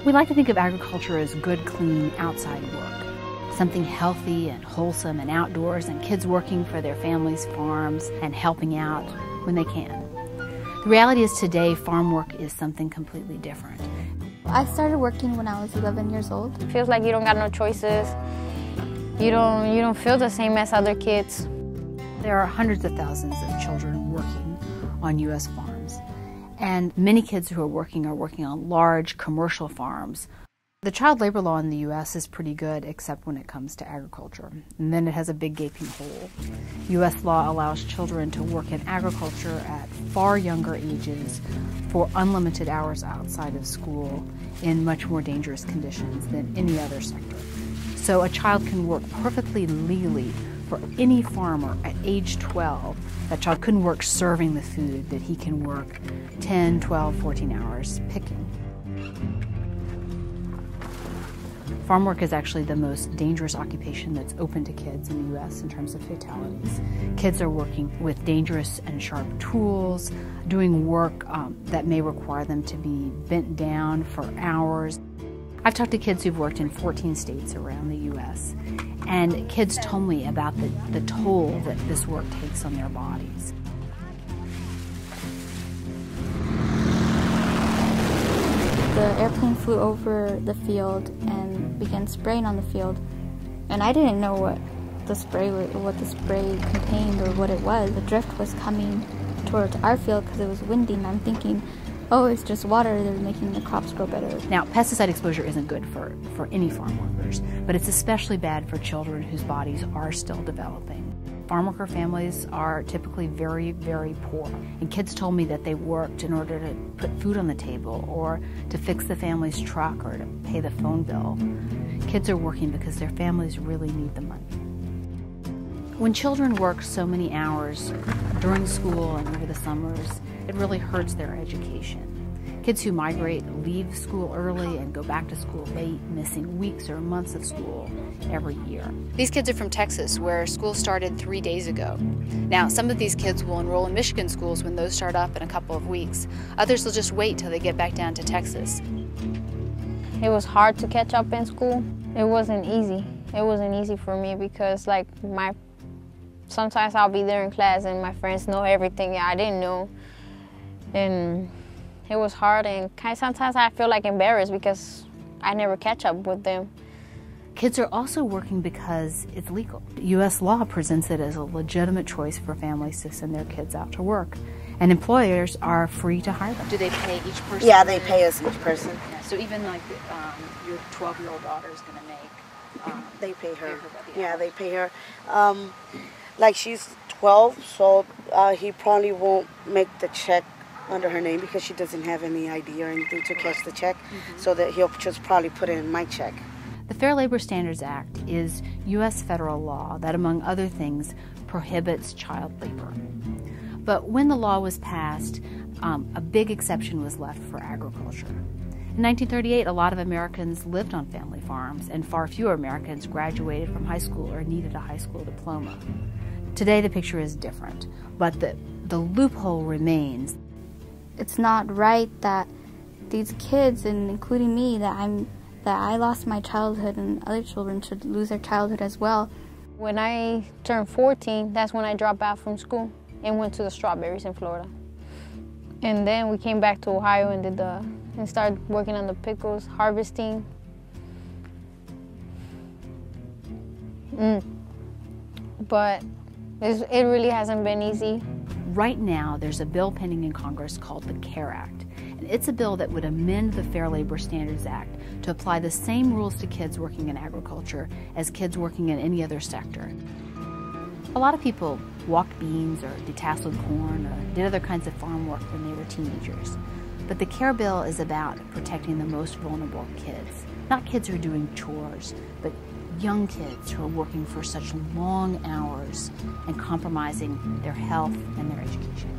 We like to think of agriculture as good, clean, outside work. Something healthy and wholesome and outdoors, and kids working for their families' farms and helping out when they can. The reality is today, farm work is something completely different. I started working when I was 11 years old. It feels like you don't got no choices. You don't feel the same as other kids. There are hundreds of thousands of children working on U.S. farms, and many kids who are working on large commercial farms. The child labor law in the U.S. is pretty good, except when it comes to agriculture, and then it has a big gaping hole. U.S. law allows children to work in agriculture at far younger ages for unlimited hours outside of school in much more dangerous conditions than any other sector. So a child can work perfectly legally for any farmer at age 12. That child couldn't work serving the food, but he can work 10, 12, 14 hours picking. Farm work is actually the most dangerous occupation that's open to kids in the U.S. in terms of fatalities. Kids are working with dangerous and sharp tools, doing work that may require them to be bent down for hours. I've talked to kids who've worked in 14 states around the U.S., and kids told me about the toll that this work takes on their bodies. The airplane flew over the field and began spraying on the field, and I didn't know what the spray contained or what it was. The drift was coming towards our field because it was windy, and I'm thinking, oh, it's just water, they're making the crops grow better. Now, pesticide exposure isn't good for any farm workers, but it's especially bad for children whose bodies are still developing. Farm worker families are typically very, very poor, and kids told me that they worked in order to put food on the table or to fix the family's truck or to pay the phone bill. Kids are working because their families really need the money. When children work so many hours during school and over the summers, it really hurts their education. Kids who migrate leave school early and go back to school late, missing weeks or months of school every year. These kids are from Texas, where school started 3 days ago. Now, some of these kids will enroll in Michigan schools when those start up in a couple of weeks. Others will just wait till they get back down to Texas. It was hard to catch up in school. It wasn't easy. It wasn't easy for me because sometimes I'll be there in class and my friends know everything I didn't know. And it was hard, and sometimes I feel like embarrassed because I never catch up with them. Kids are also working because it's legal. U.S. law presents it as a legitimate choice for families to send their kids out to work, and employers are free to hire them. Do they pay each person? Yeah, they pay us each person. Yeah, so even like your 12-year-old daughter is going to make... they pay her. Yeah, they pay her. Like she's 12, so he probably won't make the check under her name because she doesn't have any ID or anything to cash the check, so that he'll just probably put it in my check. The Fair Labor Standards Act is U.S. federal law that, among other things, prohibits child labor. But when the law was passed, a big exception was left for agriculture. In 1938, a lot of Americans lived on family farms, and far fewer Americans graduated from high school or needed a high school diploma. Today, the picture is different, but the loophole remains. It's not right that these kids, and including me, that I lost my childhood, and other children should lose their childhood as well. When I turned 14, that's when I dropped out from school and went to the strawberries in Florida. And then we came back to Ohio and started working on the pickles, harvesting. But it really hasn't been easy. Right now, there's a bill pending in Congress called the CARE Act, It's a bill that would amend the Fair Labor Standards Act to apply the same rules to kids working in agriculture as kids working in any other sector. A lot of people walked beans or detasseled corn or did other kinds of farm work when they were teenagers. But the CARE bill is about protecting the most vulnerable kids. Not kids who are doing chores, but young kids who are working for such long hours and compromising their health and their education.